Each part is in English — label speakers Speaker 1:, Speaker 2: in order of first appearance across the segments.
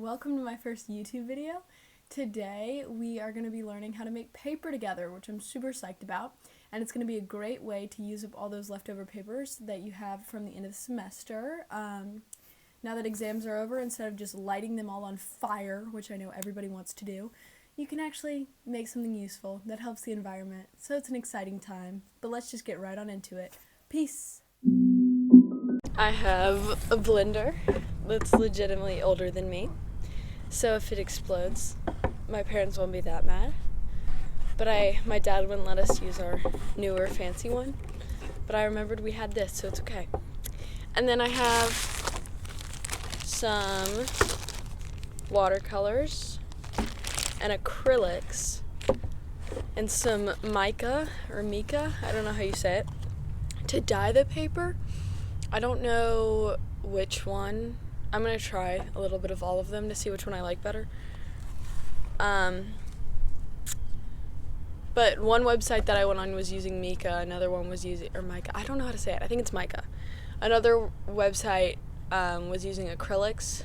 Speaker 1: welcome to my first YouTube video. Today we are going to be learning how to make paper together, which I'm super psyched about, and it's going to be a great way to use up all those leftover papers that you have from the end of the semester. Now that exams are over, instead of just lighting them all on fire, which I know everybody wants to do, you can actually make something useful that helps the environment, so it's an exciting time. But let's just get right on into it. Peace! I have a blender that's legitimately older than me, so if it explodes, my parents won't be that mad. But my dad wouldn't let us use our newer fancy one, but I remembered we had this, so it's okay. And then I have some watercolors and acrylics and some mica, I don't know how you say it, to dye the paper. I don't know which one. I'm going to try a little bit of all of them to see which one I like better. But one website that I went on was using mica, another one was using, or mica, I don't know how to say it, I think it's mica. Another website was using acrylics,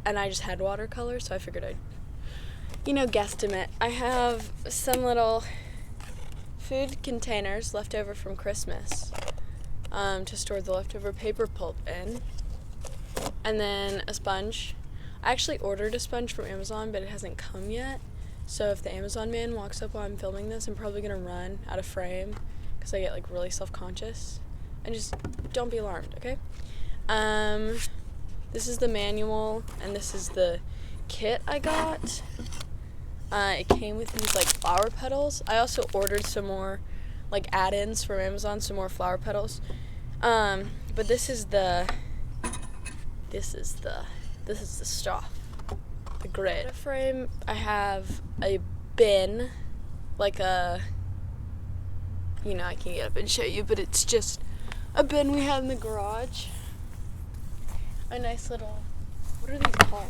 Speaker 1: and I just had watercolor, so I figured I'd, guesstimate. I have some little food containers left over from Christmas to store the leftover paper pulp in, and then a sponge. I actually ordered a sponge from Amazon, but it hasn't come yet, so if the Amazon man walks up while I'm filming this, I'm probably gonna run out of frame because I get really self-conscious, and just don't be alarmed, okay? This is the manual, and this is the kit I got. It came with these flower petals. I also ordered some more add-ins from Amazon, some more flower petals. But this is the stuff, the grid. Frame, I have a bin, I can get up and show you, but it's just a bin we had in the garage. A nice little, what are these called?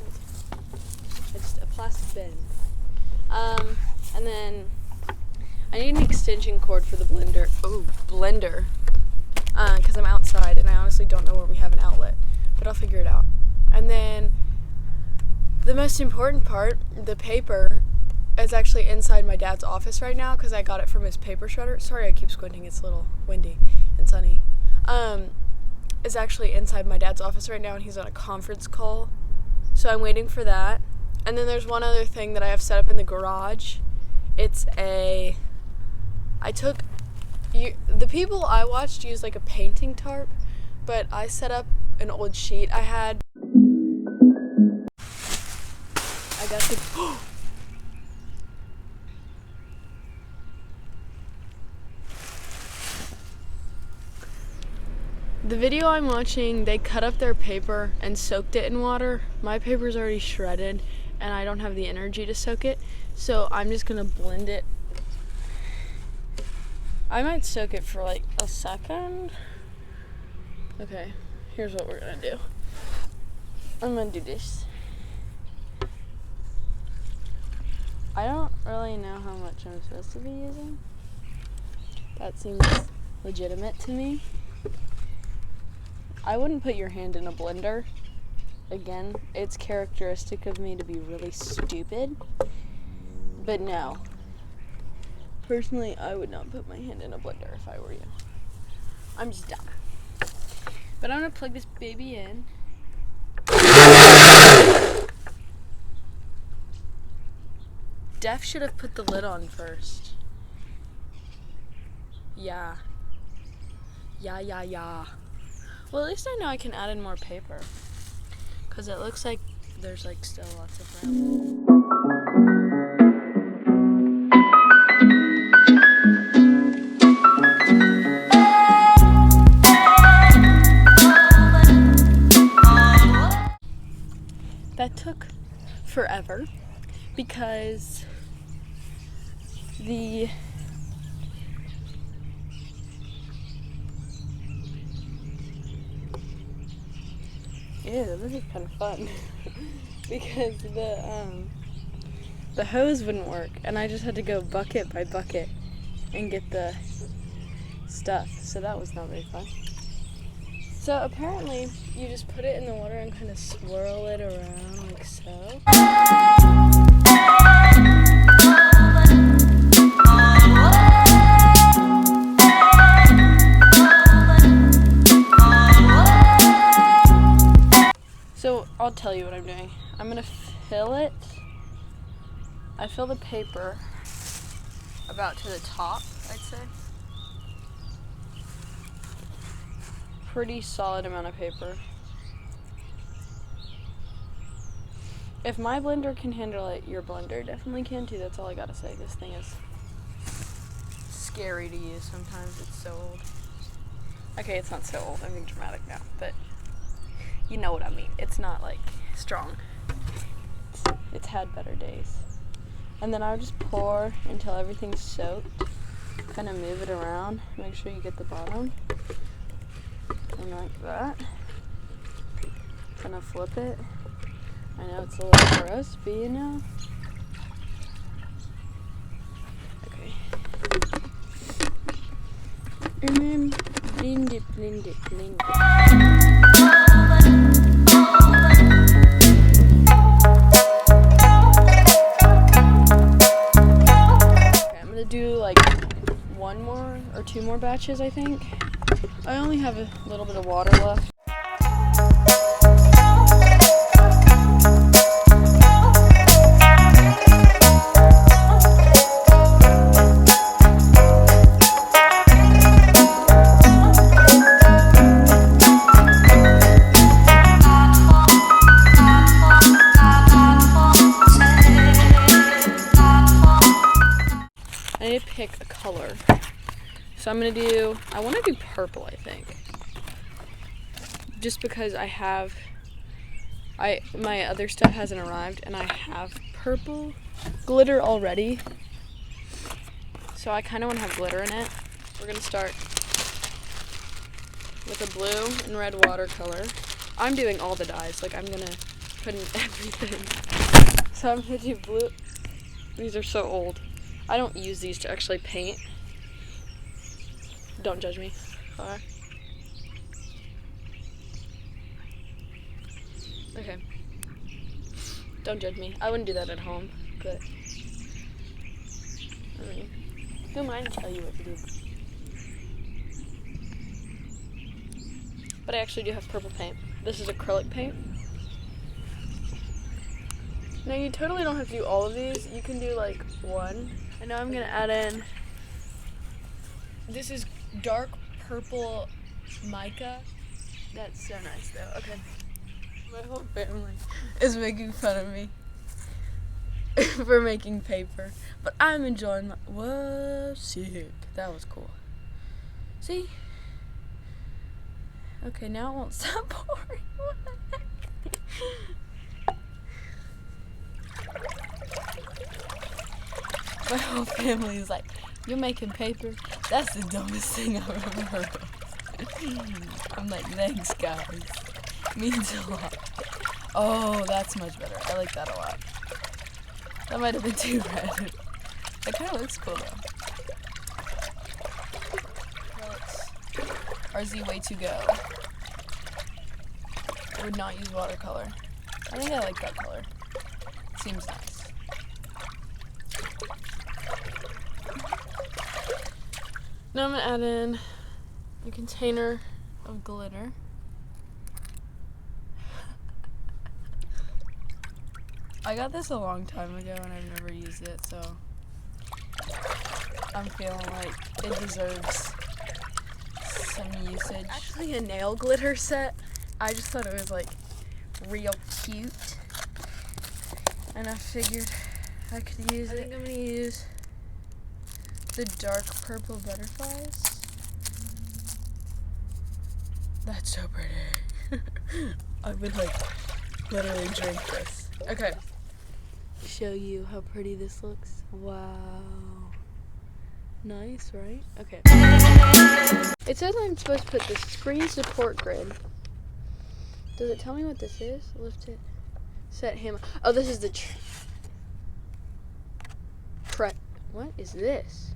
Speaker 1: It's just a plastic bin. And then I need an extension cord for the blender, because I'm outside and I honestly don't know where we have an outlet, but I'll figure it out. And then the most important part, the paper, is actually inside my dad's office right now because I got it from his paper shredder. Sorry I keep squinting, it's a little windy and sunny. It's actually inside my dad's office right now and he's on a conference call, so I'm waiting for that. And then there's one other thing that I have set up in the garage. It's the people I watched use a painting tarp, but I set up an old sheet I had. I got the video I'm watching, they cut up their paper and soaked it in water. My paper's already shredded and I don't have the energy to soak it, so I'm just gonna blend it. I might soak it for a second. Okay, here's what we're gonna do. I'm gonna do this. I don't really know how much I'm supposed to be using. That seems legitimate to me. I wouldn't put your hand in a blender. Again, it's characteristic of me to be really stupid. But no. Personally, I would not put my hand in a blender if I were you. I'm just dumb. But I'm gonna plug this baby in. Def should have put the lid on first. Yeah. Yeah. Well, at least I know I can add in more paper, because it looks like there's still lots of room. That took forever because this is kind of fun because the hose wouldn't work and I just had to go bucket by bucket and get the stuff, so that was not very fun. So apparently you just put it in the water and kind of swirl it around like so. So I'll tell you what I'm doing. I'm gonna fill it. I fill the paper about to the top, I'd say. Pretty solid amount of paper. If my blender can handle it, your blender definitely can too. That's all I gotta say. This thing is scary to use sometimes. It's so old. Okay, it's not so old. I'm being dramatic now, but you know what I mean. It's not like strong. It's had better days. And then I'll just pour until everything's soaked. Kind of move it around. Make sure you get the bottom. And like that. Kind of flip it. I know it's a little gross, but you know. Okay. And then blend it, blend it, blend it. Okay, I'm gonna do like one more or two more batches, I think. I only have a little bit of water left. I need to pick a color. So I'm gonna I wanna do purple, I think. Just because my other stuff hasn't arrived and I have purple glitter already. So I kinda wanna have glitter in it. We're gonna start with a blue and red watercolor. I'm doing all the dyes, like I'm gonna put in everything. So I'm gonna do blue. These are so old. I don't use these to actually paint. Don't judge me. Alright. Okay. Don't judge me. I wouldn't do that at home, but I mean, who am I to tell you what to do? But I actually do have purple paint. This is acrylic paint. Now you totally don't have to do all of these. You can do like one. And now I'm gonna add in, this is dark purple mica. That's so nice though. Okay. My whole family is making fun of me for making paper. But I'm enjoying my, whoa, sick. That was cool. See? Okay, now it won't stop pouring. What the heck? My whole family is like, you're making paper? That's the dumbest thing I've ever heard of. I'm like, thanks guys. Means a lot. Oh, that's much better. I like that a lot. That might have been too red. It kind of looks cool though. Acrylics are the way to go. I would not use watercolor. I think I like that color. It seems nice. Now I'm going to add in a container of glitter. I got this a long time ago and I've never used it, so I'm feeling like it deserves some usage. Actually a nail glitter set. I just thought it was like real cute. And I figured I could use it. I think I'm going to use the dark purple butterflies. That's so pretty. I would like literally drink this. Okay. Show you how pretty this looks. Wow. Nice, right? Okay. It says I'm supposed to put the screen support grid. Does it tell me what this is? Lift it. Set him. Oh, this is the what is this?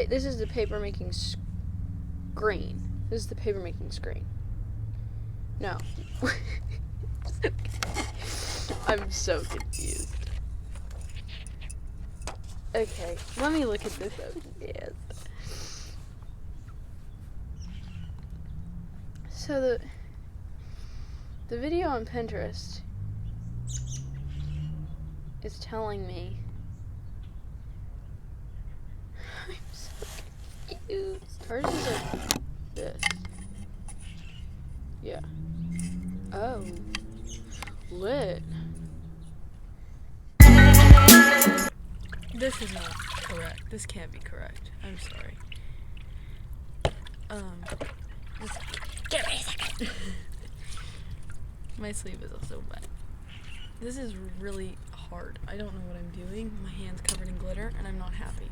Speaker 1: This is the paper making screen. This is the paper making screen. No. I'm so confused. Okay, let me look at this. Yes. So the video on Pinterest is telling me I'm so confused. Hers is like this. Yeah. Oh. Lit. This is not correct. This can't be correct. I'm sorry. Just give me a second. My sleeve is also wet. This is really hard. I don't know what I'm doing. My hand's covered in glitter and I'm not happy.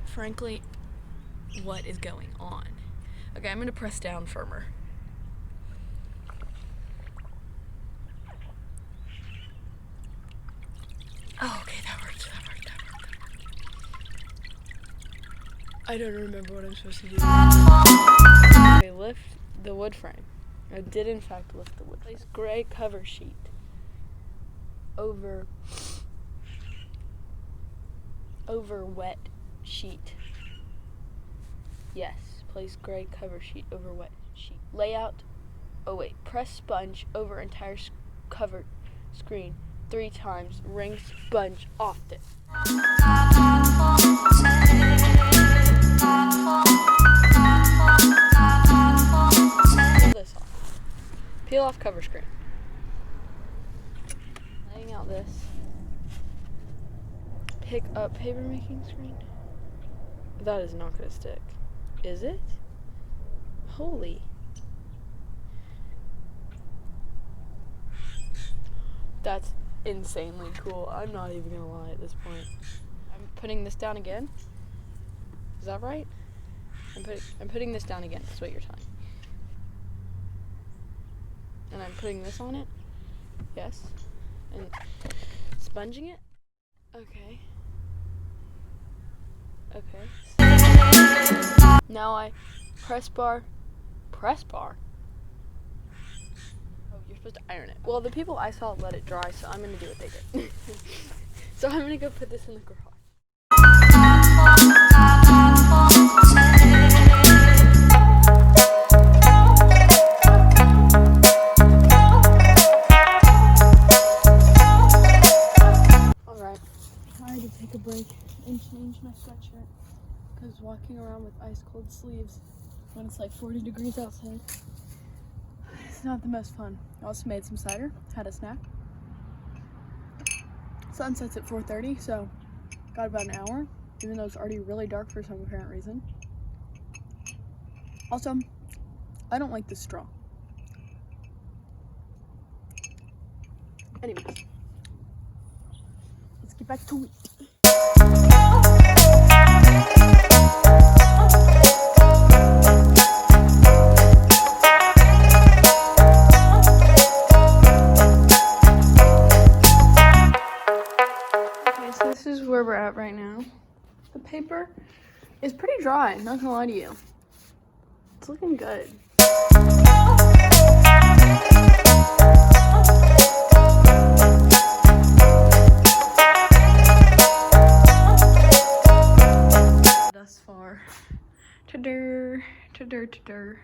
Speaker 1: Frankly, what is going on? Okay, I'm gonna press down firmer. Oh, okay, that worked. I don't remember what I'm supposed to do. Okay, lift the wood frame. I did in fact lift the wood. Place gray cover sheet over wet sheet. Yes, place gray cover sheet over wet sheet. Layout. Oh wait, press sponge over entire covered screen 3 times. Ring sponge off it. Peel this off. Peel off cover screen. Laying out this. Pick up paper making screen. That is not gonna stick. Is it? Holy. That's insanely cool. I'm not even gonna lie at this point. I'm putting this down again. Is that right? I'm putting this down again. That's what you're telling me. And I'm putting this on it. Yes. And sponging it. Okay. Now I press bar. Oh, you're supposed to iron it. Well, the people I saw let it dry, so I'm gonna do what they did. So I'm gonna go put this in the garage. Alright, I had to take a break and change my sweatshirt because walking around with ice cold sleeves when it's like 40 degrees outside, it's not the most fun. I also made some cider, had a snack. Sunset's at 4:30, so got about an hour, even though it's already really dark for some apparent reason. Also, I don't like this straw. Anyways, let's get back to it. Okay, so this is where we're at right now. The paper is pretty dry, not gonna lie to you. It's looking good. Thus far. Ta-dur, ta-dur, ta-dur.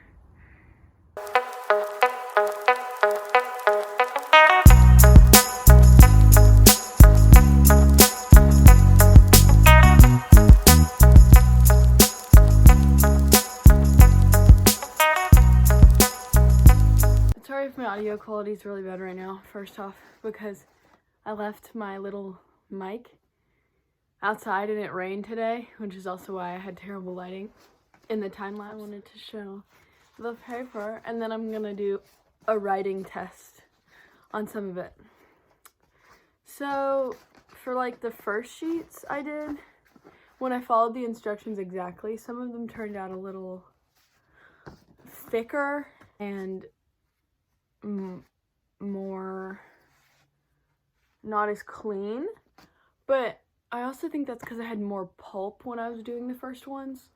Speaker 1: Sorry if my audio quality is really bad right now, first off, because I left my little mic outside and it rained today, which is also why I had terrible lighting in the time lapse. I wanted to show the paper, and then I'm gonna do a writing test on some of it. So for like the first sheets I did, when I followed the instructions exactly, some of them turned out a little thicker and more not as clean, but I also think that's because I had more pulp when I was doing the first ones,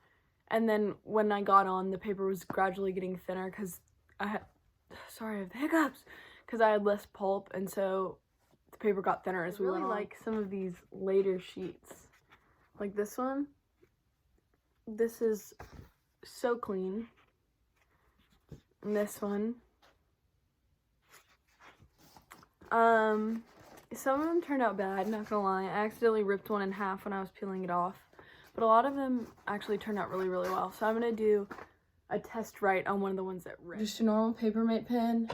Speaker 1: And then when I got on, the paper was gradually getting thinner because I have the hiccups, because I had less pulp, and so the paper got thinner as we went on. I really like some of these later sheets. Like this one. This is so clean. And this one. Some of them turned out bad, not gonna lie. I accidentally ripped one in half when I was peeling it off. But a lot of them actually turned out really, really well. So I'm gonna do a test right on one of the ones that ripped. Just a normal Papermate pen,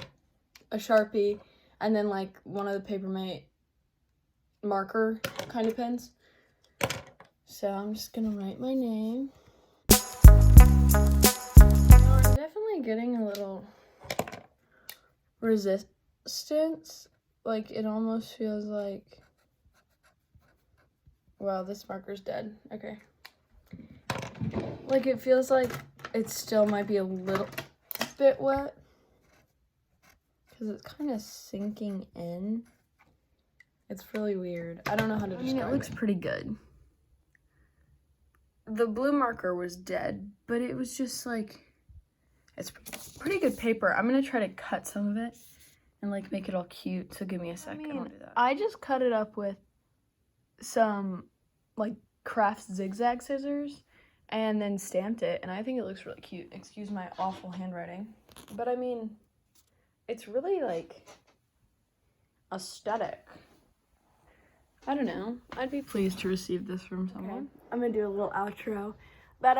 Speaker 1: a Sharpie, and then like one of the Papermate marker kind of pens. So I'm just gonna write my name. I'm definitely getting a little resistance. Like, it almost feels like, wow, this marker's dead. Okay. Like, it feels like it still might be a little bit wet, because it's kind of sinking in. It's really weird. I don't know how to describe it. I mean, it looks pretty good. The blue marker was dead, but it was just like, it's pretty good paper. I'm gonna try to cut some of it and like make it all cute. So give me a sec. I just cut it up with some like Crafts zigzag scissors and then stamped it, and I think it looks really cute. Excuse my awful handwriting, but I mean, it's really like aesthetic. I don't know. I'd be pleased to receive this from someone. Okay. I'm gonna do a little outro, but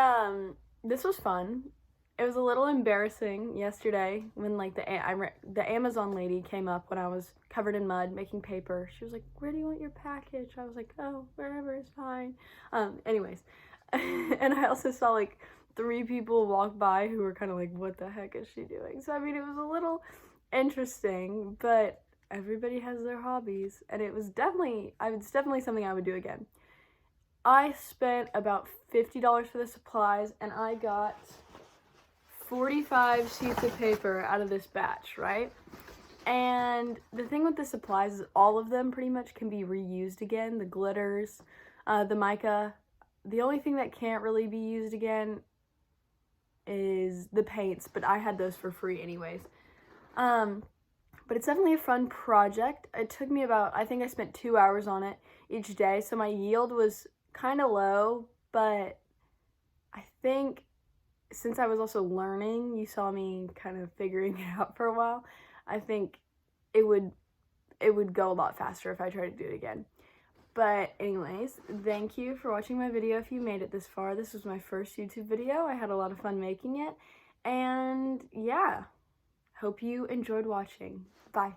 Speaker 1: this was fun. It was a little embarrassing yesterday when like the Amazon lady came up when I was covered in mud making paper. She was like, "Where do you want your package?" I was like, "Oh, wherever is fine." Anyways, and I also saw like 3 people walk by who were kind of like, "What the heck is she doing?" So I mean, it was a little interesting, but everybody has their hobbies, and it's definitely something I would do again. I spent about $50 for the supplies, and I got 45 sheets of paper out of this batch, right? And the thing with the supplies is all of them pretty much can be reused again. The glitters, the mica. The only thing that can't really be used again is the paints, but I had those for free anyways. But it's definitely a fun project. It took me about, I think I spent 2 hours on it each day, so my yield was kind of low, but I think since I was also learning, you saw me kind of figuring it out for a while, I think it would go a lot faster if I tried to do it again. But anyways, thank you for watching my video if you made it this far. This was my first YouTube video. I had a lot of fun making it, and yeah, hope you enjoyed watching. Bye.